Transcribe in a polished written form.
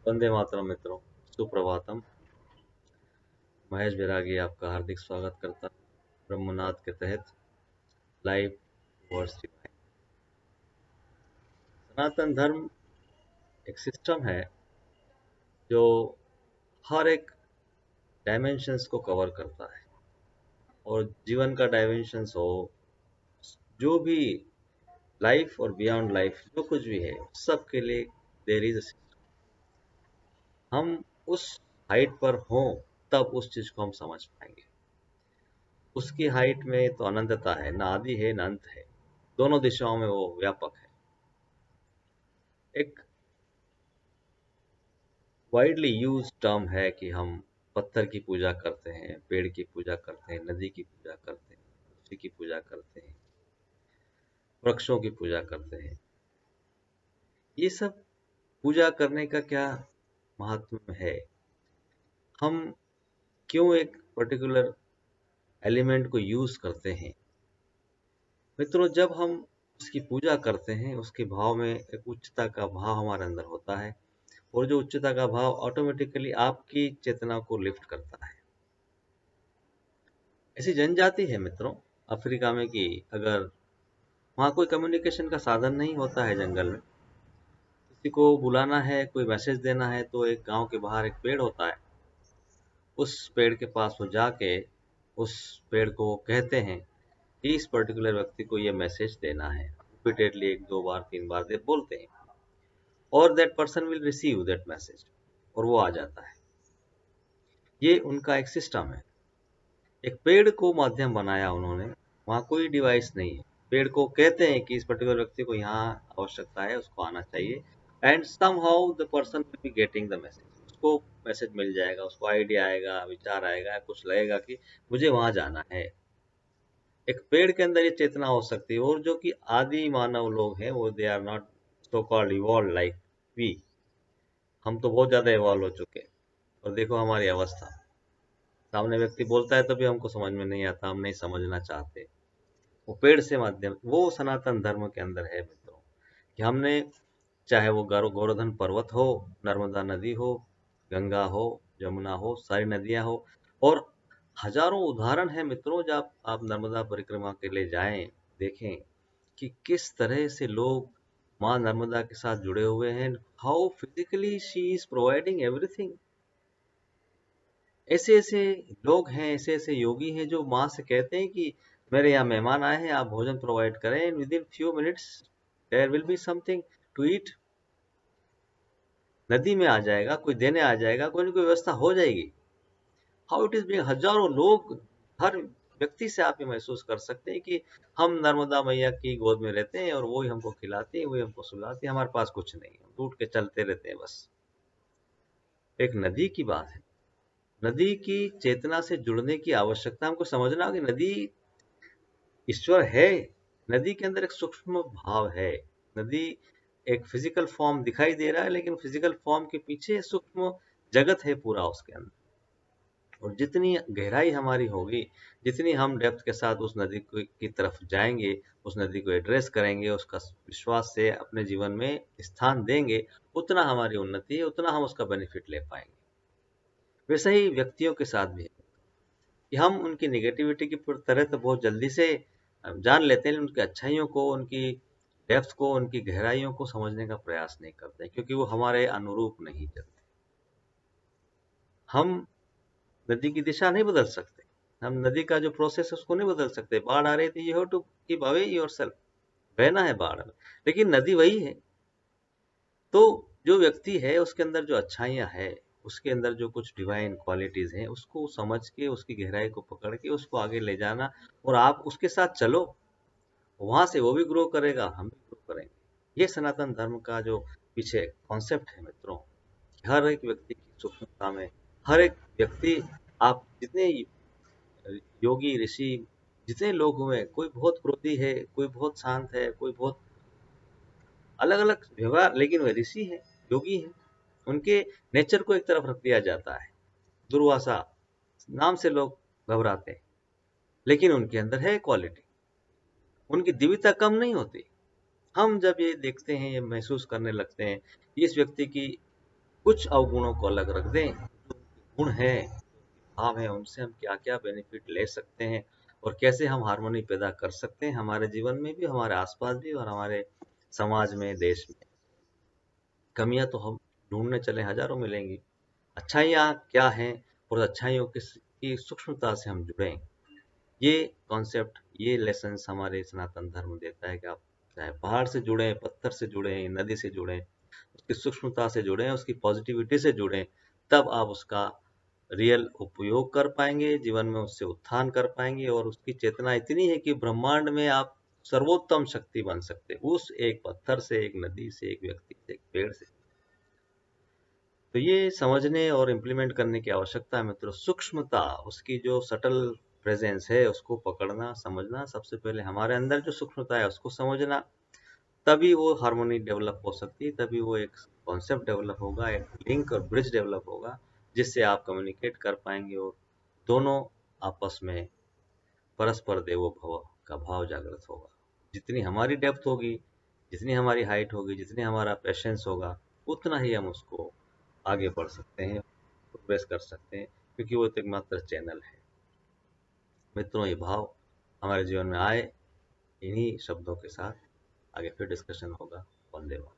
वंदे मातरम मित्रों, सुप्रभातम। महेश बैरागी आपका हार्दिक स्वागत करता हूं ब्रह्मनाथ के तहत लाइव वर्स डिवाइन। सनातन धर्म एक सिस्टम है जो हर एक डायमेंशंस को कवर करता है, और जीवन का डायमेंशंस हो, जो भी लाइफ और बियॉन्ड लाइफ जो कुछ भी है, सबके लिए देयर इज अ सिस्टम। हम उस हाइट पर हों तब उस चीज को हम समझ पाएंगे। उसकी हाइट में तो अनंतता है, ना आदि है ना अंत है, दोनों दिशाओं में वो व्यापक है। एक वाइडली यूज टर्म है कि हम पत्थर की पूजा करते हैं, पेड़ की पूजा करते हैं, नदी की पूजा करते हैं, पृथ्वी की पूजा करते हैं, वृक्षों की पूजा करते हैं। ये सब पूजा करने का क्या महत्व है? हम क्यों एक पर्टिकुलर एलिमेंट को यूज करते हैं? मित्रों, जब हम उसकी पूजा करते हैं, उसके भाव में एक उच्चता का भाव हमारे अंदर होता है, और जो उच्चता का भाव ऑटोमेटिकली आपकी चेतना को लिफ्ट करता है। ऐसी जनजाति है मित्रों अफ्रीका में कि अगर वहाँ कोई कम्युनिकेशन का साधन नहीं होता है, जंगल में किसी को बुलाना है, कोई मैसेज देना है, तो एक गांव के बाहर एक पेड़ होता है। उस पेड़ के पास वो जाके उस पेड़ को कहते हैं कि इस पर्टिकुलर व्यक्ति को ये मैसेज देना है। रिपीटेडली एक दो बार तीन बार दे बोलते हैं, और that person will receive that message, और वो आ जाता है। ये उनका एक सिस्टम है। एक पेड़ को माध्यम बनाया उन्होंने, वहाँ कोई डिवाइस नहीं है। पेड़ को कहते हैं कि इस पर्टिकुलर व्यक्ति को यहाँ आवश्यकता है, उसको आना चाहिए, and somehow the person will be getting the message. उसको मैसेज मिल जाएगा, उसको आइडिया आएगा, विचार आएगा, कुछ लगेगा कि मुझे वहाँ जाना है। एक पेड़ के अंदर ये चेतना हो सकती है, और जो कि आदि मानव लोग हैं, वो they are not so called evolve like we. हम तो बहुत ज्यादा इवॉल्व हो चुके हैं, और देखो हमारी अवस्था। सामने व्यक्ति बोलता है तो भी हमको समझ में नहीं आता, हम नहीं समझना चाहते। वो पेड़ से माध्यम, वो सनातन धर्म के अंदर है मित्रों, कि हमने, चाहे वो गोवर्धन पर्वत हो, नर्मदा नदी हो, गंगा हो, जमुना हो, सारी नदियां हो, और हजारों उदाहरण है मित्रों। जब आप नर्मदा परिक्रमा के लिए जाएं, देखें कि किस तरह से लोग माँ नर्मदा के साथ जुड़े हुए हैं, how physically she is providing everything. ऐसे ऐसे लोग हैं, ऐसे ऐसे योगी हैं जो माँ से कहते हैं कि मेरे यहाँ मेहमान आए हैं, आप भोजन प्रोवाइड करें, and within few minutes there will be something to eat. नदी में आ जाएगा, कोई देने आ जाएगा, कोई ना कोई व्यवस्था हो जाएगी। हाउ इट इज बीइंग, हजारों लोग, हर व्यक्ति से आप ये महसूस कर सकते हैं कि हम नर्मदा मैया की गोद में रहते हैं, और वो ही हमको खिलाती है, वही हमको सुलाती है, हमारे पास कुछ नहीं है, हम उठ के चलते रहते हैं बस। एक नदी की बात है। नदी की चेतना से जुड़ने की आवश्यकता हमको समझना होगी। नदी ईश्वर है। नदी के अंदर एक सूक्ष्म भाव है। नदी एक फिजिकल फॉर्म दिखाई दे रहा है, लेकिन फिजिकल फॉर्म के पीछे सूक्ष्म जगत है पूरा उसके अंदर। और जितनी गहराई हमारी होगी, जितनी हम डेप्थ के साथ उस नदी की तरफ जाएंगे, उस नदी को एड्रेस करेंगे, उसका विश्वास से अपने जीवन में स्थान देंगे, उतना हमारी उन्नति है, उतना हम उसका बेनिफिट ले पाएंगे। वैसे ही व्यक्तियों के साथ भी है कि हम उनकी निगेटिविटी की तरह तो बहुत जल्दी से जान लेते हैं, उनकी अच्छाइयों को, उनकी डेप्थ को, उनकी गहराइयों को समझने का प्रयास नहीं करते, क्योंकि वो हमारे अनुरूप नहीं चलते। हम नदी की दिशा नहीं बदल सकते, हम नदी का जो प्रोसेस है उसको नहीं बदल सकते। बाढ़ आ रही थी, you have to keep away yourself. बहना है बाढ़ में, लेकिन नदी वही है। तो जो व्यक्ति है उसके अंदर जो अच्छाइयाँ है, उसके अंदर जो कुछ डिवाइन क्वालिटीज हैं, उसको समझ के, उसकी गहराई को पकड़ के उसको आगे ले जाना, और आप उसके साथ चलो, वहां से वो भी ग्रो करेगा, हम भी ग्रो करेंगे। ये सनातन धर्म का जो पीछे कॉन्सेप्ट है मित्रों, हर एक व्यक्ति की सूक्ष्मता में, हर एक व्यक्ति, आप जितने योगी ऋषि, जितने लोग हुए, कोई बहुत क्रोधी है, कोई बहुत शांत है, कोई बहुत अलग अलग व्यवहार, लेकिन वह ऋषि है, योगी है। उनके नेचर को एक तरफ रख दिया जाता है। दुर्वासा नाम से लोग घबराते हैं, लेकिन उनके अंदर है क्वालिटी, उनकी दिव्यता कम नहीं होती। हम जब ये देखते हैं, ये महसूस करने लगते हैं, इस व्यक्ति की कुछ अवगुणों को अलग रख दें, जो गुण है, भाव है, उनसे हम क्या क्या बेनिफिट ले सकते हैं और कैसे हम हार्मोनी पैदा कर सकते हैं हमारे जीवन में भी, हमारे आसपास भी और हमारे समाज में, देश में। कमियां तो हम ढूंढने चले हजारों मिलेंगी, अच्छाइयाँ क्या हैं और अच्छाइयों की सूक्ष्मता से हम जुड़ें। ये कॉन्सेप्ट, ये लेसन्स हमारे सनातन धर्म देता है कि आप चाहे पहाड़ से जुड़ें, पत्थर से जुड़ें, नदी से जुड़ें, उसकी सूक्ष्मता से जुड़ें, उसकी पॉजिटिविटी से जुड़ें, तब आप उसका रियल उपयोग कर पाएंगे, जीवन में उससे उत्थान कर पाएंगे और उसकी चेतना इतनी है कि ब्रह्मांड में आप सर्वोत्तम शक्ति बन सकते हैं, उस एक पत्थर से, एक नदी से, एक व्यक्ति से, एक पेड़ से। तो ये समझने और इम्प्लीमेंट करने की आवश्यकता है मित्रों। सूक्ष्मता, उसकी जो सटल प्रेजेंस है, उसको पकड़ना, समझना, सबसे पहले हमारे अंदर जो सूक्ष्मता है उसको समझना, तभी वो हार्मोनी डेवलप हो सकती है, तभी वो एक कॉन्सेप्ट डेवलप होगा, एक लिंक और ब्रिज डेवलप होगा, जिससे आप कम्युनिकेट कर पाएंगे और दोनों आपस में परस्पर देवो भव का भाव जागृत होगा। जितनी हमारी डेप्थ होगी, जितनी हमारी हाइट होगी, जितनी हमारा पेशेंस होगा, उतना ही हम उसको आगे बढ़ सकते हैं, प्रोग्रेस कर सकते हैं, क्योंकि वो तो एकमात्र चैनल है। मित्रों, ये भाव हमारे जीवन में आए, इन्हीं शब्दों के साथ आगे फिर डिस्कशन होगा। वंदे मातरम।